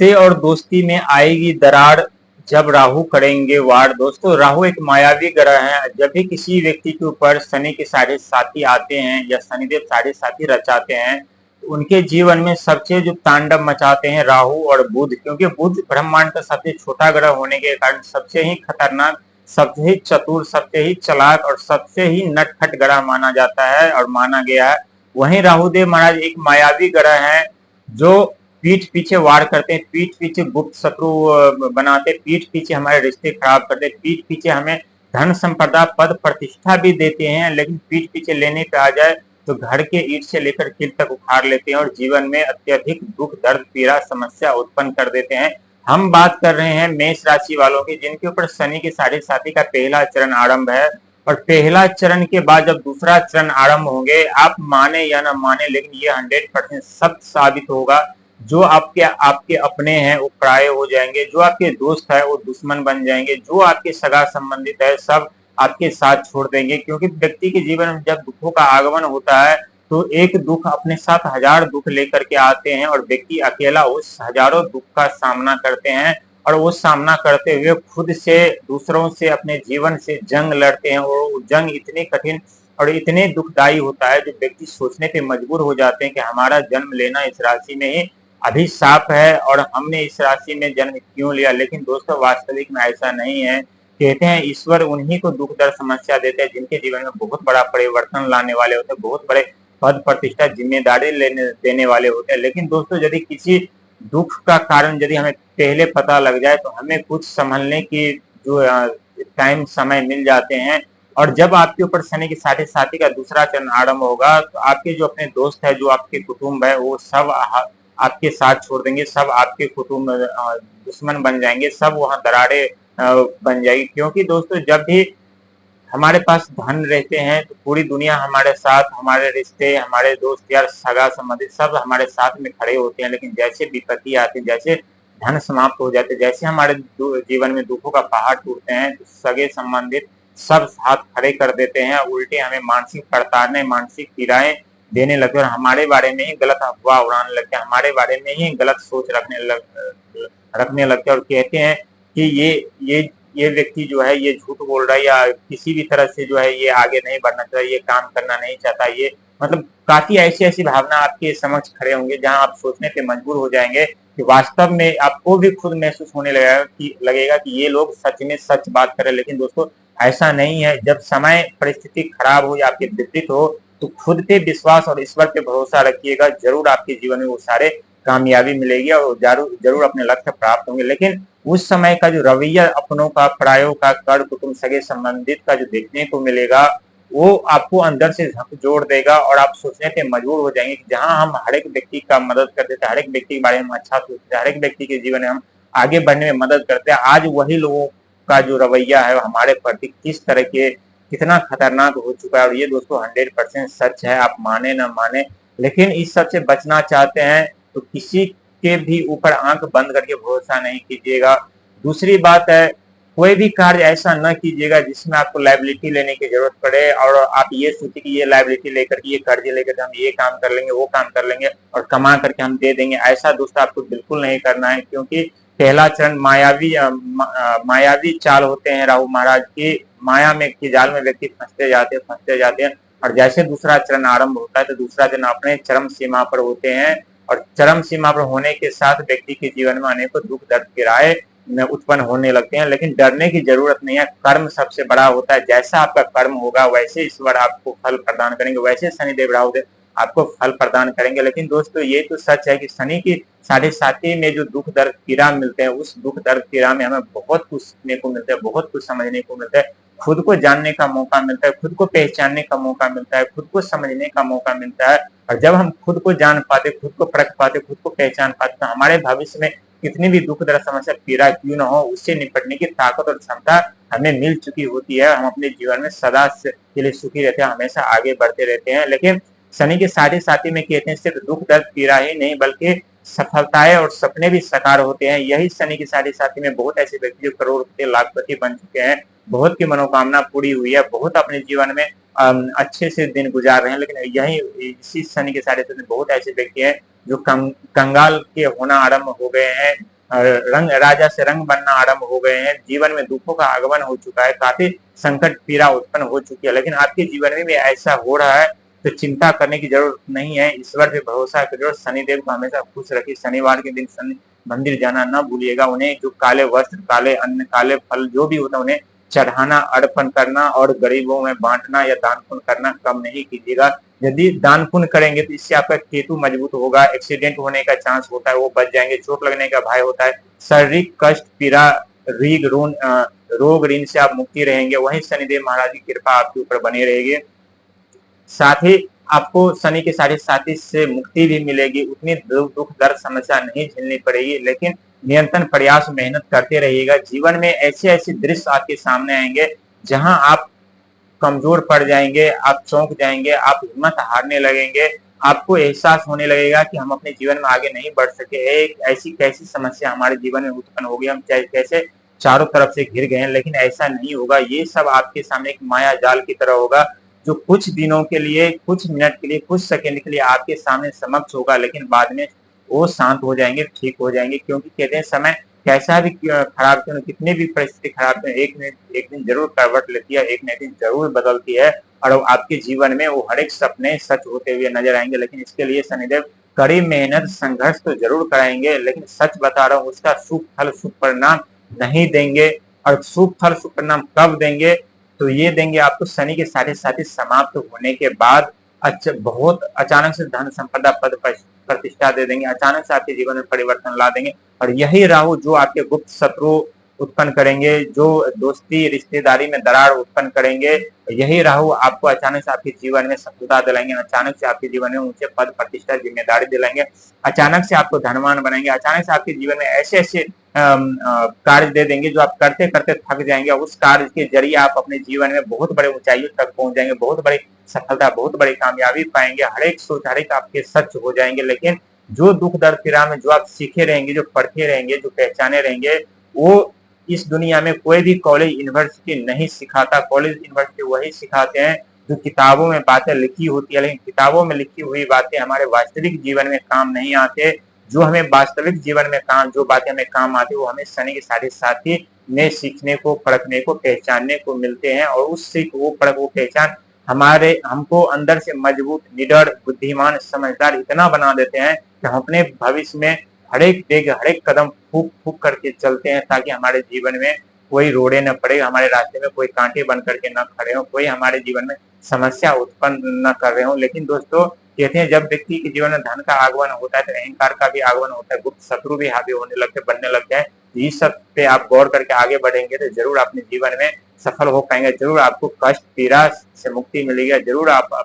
रिश्ते और दोस्ती में आएगी दरार जब राहु करेंगे वार। दोस्तों, राहु एक मायावी ग्रह है। जब भी किसी व्यक्ति के ऊपर शनि के साढ़े साथी आते हैं या शनिदेव साढ़े साथी रचाते हैं, तो उनके जीवन में सबसे जो तांडव मचाते हैं राहु और बुध, क्योंकि बुध ब्रह्मांड का सबसे छोटा ग्रह होने के कारण सबसे ही खतरनाक, सबसे ही चतुर, सबसे ही चालाक और सबसे ही नटखट ग्रह माना जाता है और माना गया है। वहीं राहुदेव महाराज एक मायावी ग्रह है जो पीठ पीछे वार करते हैं, पीठ पीछे गुप्त शत्रु बनाते, पीठ पीछे हमारे रिश्ते खराब करते, पीठ पीछे हमें धन संपदा पद प्रतिष्ठा भी देते हैं, लेकिन पीठ पीछे लेने पे आ जाए तो घर के ईंट से लेकर कील तक उखाड़ लेते हैं और जीवन में अत्यधिक दुख दर्द पीड़ा समस्या उत्पन्न कर देते हैं। हम बात कर रहे हैं मेष राशि वालों की, जिनके ऊपर शनि के साढ़े साथी का पहला चरण आरंभ है। और पहला चरण के बाद जब दूसरा चरण आरंभ होंगे, आप माने या ना माने, लेकिन ये 100% सत्य साबित होगा। जो आपके आपके अपने हैं वो पराये हो जाएंगे, जो आपके दोस्त है वो दुश्मन बन जाएंगे, जो आपके सगा संबंधित है सब आपके साथ छोड़ देंगे। क्योंकि व्यक्ति के जीवन में जब दुखों का आगमन होता है तो एक दुख अपने साथ हजार दुख लेकर के आते हैं और व्यक्ति अकेला उस हजारों दुख का सामना करते हैं और वो सामना करते हुए खुद से, दूसरों से, अपने जीवन से जंग लड़ते हैं। और वो जंग इतनी कठिन और इतने दुखदायी होता है जो व्यक्ति सोचने पे मजबूर हो जाते हैं कि हमारा जन्म लेना इस राशि में ही अभिशाप है और हमने इस राशि में जन्म क्यों लिया। लेकिन दोस्तों, वास्तविक में ऐसा नहीं है। कहते हैं ईश्वर उन्हीं को दुख दर्द समस्या देते हैं जिनके जीवन में बहुत बड़ा परिवर्तन लाने वाले होते हैं, बहुत बड़े पद प्रतिष्ठा जिम्मेदारी लेने देने वाले होते हैं। लेकिन दोस्तों, यदि किसी दुख का कारण यदि हमें पहले पता लग जाए तो हमें कुछ संभलने की जो टाइम समय मिल जाते हैं। और जब आपके ऊपर शनि के साढ़े साथी का दूसरा चरण आरंभ होगा तो आपके जो अपने दोस्त है, जो आपके कुटुंब है, वो सब आपके साथ छोड़ देंगे, सब आपके कुटुंब दुश्मन बन जाएंगे, सब वहां दरारें बन जाएगी। क्योंकि दोस्तों, जब भी हमारे पास धन रहते हैं तो पूरी दुनिया हमारे साथ, हमारे रिश्ते, हमारे दोस्त यार, सगा संबंधी सब हमारे साथ में खड़े होते हैं। लेकिन जैसे विपत्ति आती है, जैसे धन समाप्त हो जाते, जैसे हमारे जीवन में दुखों का पहाड़ टूटते हैं, तो सगे संबंधित सब हाथ खड़े कर देते हैं, उल्टे हमें मानसिक प्रताड़ना, मानसिक पीड़ाएं देने लगते हैं और हमारे बारे में ही गलत अफवाह उड़ाने लगते हैं, हमारे बारे में ही गलत सोच रखने लगते हैं और कहते हैं कि ये व्यक्ति जो है ये झूठ बोल रहा है या किसी भी तरह से जो है ये आगे नहीं बढ़ना चाहता, ये काम करना नहीं चाहता। ये मतलब काफी ऐसी ऐसी भावना आपके समक्ष खड़े होंगे जहां आप सोचने पे मजबूर हो जाएंगे कि वास्तव में आपको भी खुद महसूस होने लगेगा कि ये लोग सच में सच बात करें। लेकिन दोस्तों, ऐसा नहीं है। जब समय परिस्थिति खराब हो या आपके विपरीत हो तो खुद पे विश्वास और ईश्वर पे भरोसा रखिएगा, जरूर आपके जीवन में वो सारे कामयाबी मिलेगी और जरूर जरूर अपने लक्ष्य प्राप्त होंगे। लेकिन उस समय का जो रवैया अपनों का, परायों का, कर कुटुंब, सगे संबंधित का जो देखने को मिलेगा, वो आपको अंदर से झकझोर देगा और आप सोचने पे मजबूर हो जाएंगे कि जहां हम हर एक व्यक्ति का मदद करते थे, हर एक व्यक्ति के बारे में अच्छा सोचते, हर एक व्यक्ति के जीवन में हम आगे बढ़ने में मदद करते हैं, आज वही लोगों का जो रवैया है हमारे प्रति किस तरह के, कितना खतरनाक हो चुका है। और ये दोस्तों 100% सच है, आप माने ना माने। लेकिन इस सब से बचना चाहते हैं तो किसी के भी ऊपर आंख बंद करके भरोसा नहीं कीजिएगा। दूसरी बात है, कोई भी कार्य ऐसा न कीजिएगा जिसमें आपको लायबिलिटी लेने की जरूरत पड़े और आप ये सोचिए कि ये लायबिलिटी लेकर के, ये कर्जे लेकर के हम ये काम कर लेंगे, वो काम कर लेंगे और कमा करके हम दे देंगे। ऐसा दोस्तों आपको बिल्कुल नहीं करना है, क्योंकि पहला चरण मायावी चाल होते हैं राहु महाराज की। माया में की जाल में व्यक्ति फंसते जाते हैं और जैसे दूसरा चरण आरंभ होता है तो दूसरा चरण अपने चरम सीमा पर होते हैं और चरम सीमा पर होने के साथ व्यक्ति के जीवन में अनेकों दुख दर्द पीड़ाएं उत्पन्न होने लगते हैं। लेकिन डरने की जरूरत नहीं है, कर्म सबसे बड़ा होता है। जैसा आपका कर्म होगा वैसे ईश्वर आपको फल प्रदान करेंगे, वैसे शनिदेव राहुदेव आपको फल प्रदान करेंगे। लेकिन दोस्तों, ये तो सच है कि शनि की साढ़े साथी में जो दुख दर्द पीड़ा मिलते हैं, उस दुख दर्द पीड़ा में हमें बहुत कुछ सीखने को मिलता है, बहुत कुछ समझने को मिलता है, खुद को जानने का मौका मिलता है, खुद को पहचानने का मौका मिलता है, खुद को समझने का मौका मिलता है। और जब हम खुद को जान पाते, खुद को परख पाते, खुद को पहचान पाते, तो हमारे भविष्य में कितनी भी दुख दर्द समस्या पीड़ा क्यों न हो, उससे निपटने की ताकत और क्षमता हमें मिल चुकी होती है। हम अपने जीवन में सदा के लिए सुखी रहते हैं, हमेशा आगे बढ़ते रहते हैं। लेकिन शनि के साढ़े साथी में कहते हैं सिर्फ दुख दर्द पीड़ा ही नहीं बल्कि सफलताएं और सपने भी साकार होते हैं। यही शनि के साढ़े साथी में बहुत ऐसे व्यक्ति जो करोड़पति लाखपति बन चुके हैं, बहुत की मनोकामना पूरी हुई है, बहुत अपने जीवन में अच्छे से दिन गुजार रहे हैं। लेकिन यही इसी शनि के साढ़े साथी में बहुत ऐसे व्यक्ति हैं जो कंगाल के होना आरंभ हो गए हैं, रंग राजा से रंग बनना आरंभ हो गए हैं, जीवन में दुखों का आगमन हो चुका है, काफी संकट पीड़ा उत्पन्न हो चुकी है, लेकिन आपके जीवन में भी ऐसा हो रहा है तो चिंता करने की जरूरत नहीं है। ईश्वर पे भरोसा करिए, शनिदेव को हमेशा खुश रखिए। शनिवार के दिन शनि मंदिर जाना न भूलिएगा। उन्हें जो काले वस्त्र, काले अन्न, काले फल जो भी होता है उन्हें चढ़ाना, अर्पण करना और गरीबों में बांटना या दान पुण्य करना कम नहीं कीजिएगा। यदि दान पुण्य करेंगे तो इससे आपका केतु मजबूत होगा, एक्सीडेंट होने का चांस होता है वो बच जाएंगे, चोट लगने का भय होता है, शारीरिक कष्ट, पीड़ा, रीग रोग ऋण से आप मुक्ति रहेंगे। वहीं शनिदेव महाराज की कृपा आपके ऊपर बनी रहेगी। साथ ही आपको शनि के साढ़े साथी से मुक्ति भी मिलेगी, उतनी दुख दर्द समस्या नहीं झेलनी पड़ेगी, लेकिन निरंतर प्रयास मेहनत करते रहिएगा। जीवन में ऐसे ऐसे दृश्य आपके सामने आएंगे जहां आप कमजोर पड़ जाएंगे, आप चौंक जाएंगे, आप हिम्मत हारने लगेंगे, आपको एहसास होने लगेगा कि हम अपने जीवन में आगे नहीं बढ़ सके, एक ऐसी कैसी समस्या हमारे जीवन में उत्पन्न हो गई, हम कैसे चारों तरफ से घिर गए हैं। लेकिन ऐसा नहीं होगा, ये सब आपके सामने एक माया जाल की तरह होगा जो कुछ दिनों के लिए, कुछ मिनट के लिए, कुछ सेकंड के लिए आपके सामने समक्ष होगा, लेकिन बाद में वो शांत हो जाएंगे, ठीक हो जाएंगे। क्योंकि कहते हैं समय कैसा भी खराब क्यों, कितनी भी परिस्थिति खराब क्यों, एक दिन जरूर करवट लेती है, एक न एक दिन जरूर बदलती है और आपके जीवन में वो हर एक सपने सच होते हुए नजर आएंगे। लेकिन इसके लिए शनिदेव कड़ी मेहनत संघर्ष तो जरूर कराएंगे, लेकिन सच बता रहा हूँ उसका शुभ फल शुभ परिणाम नहीं देंगे। और शुभ फल शुभ परिणाम कब देंगे, तो ये देंगे आपको शनि के साढ़े साथी समाप्त होने के बाद। अच्छा, बहुत अचानक से धन संपदा पद प्रतिष्ठा दे देंगे, अचानक से आपके जीवन में परिवर्तन ला देंगे। और यही राहु जो आपके गुप्त शत्रु उत्पन्न करेंगे, जो दोस्ती रिश्तेदारी में दरार उत्पन्न करेंगे, यही राहु आपको अचानक से आपके जीवन में सफलता दिलाएंगे, अचानक से आपके जीवन में ऊंचे पद प्रतिष्ठा जिम्मेदारी दिलाएंगे, अचानक से आपको धनवान बनाएंगे, अचानक से आपके जीवन में ऐसे ऐसे कार्य दे देंगे जो आप करते करते थक जाएंगे। उस कार्य के जरिए आप अपने जीवन में बहुत बड़े ऊंचाइयों तक पहुंच जाएंगे, बहुत बड़ी सफलता, बहुत बड़ी कामयाबी पाएंगे, हर एक सोच हर एक आपके सच हो जाएंगे। लेकिन जो दुख दर्द की राह में जो आप सीखे रहेंगे, जो पढ़ते रहेंगे, जो पहचाने रहेंगे, वो इस दुनिया में कोई भी कॉलेज यूनिवर्सिटी नहीं सिखाता। कॉलेज यूनिवर्सिटी वही सिखाते हैं जो किताबों में बातें लिखी होती है, लेकिन किताबों में लिखी हुई बातें हमारे वास्तविक जीवन में काम नहीं आते। जो हमें वास्तविक जीवन में काम, जो बातें हमें काम आती है वो हमें शनि के साढ़े साथी में सीखने को, परखने को, पहचानने को मिलते हैं। और उस सीख, वो परख, वो पहचान हमको अंदर से मजबूत, निडर, बुद्धिमान, समझदार इतना बना देते हैं कि हम अपने भविष्य में हर एक डेग, हर एक कदम फूक फूक करके चलते हैं, ताकि हमारे जीवन में कोई रोड़े न पड़े, हमारे रास्ते में कोई कांटे बन करके न खड़े हो, कोई हमारे जीवन में समस्या उत्पन्न न कर रहे हो। लेकिन दोस्तों, कहते हैं जब व्यक्ति के जीवन में धन का आगमन होता है तो अहंकार का भी आगमन होता है, गुप्त शत्रु भी हावी होने लगते, बनने लगते हैं। इस सब पे आप गौर करके आगे बढ़ेंगे तो जरूर अपने जीवन में सफल हो पाएंगे, जरूर आपको कष्ट पीड़ा से मुक्ति मिलेगी, जरूर आप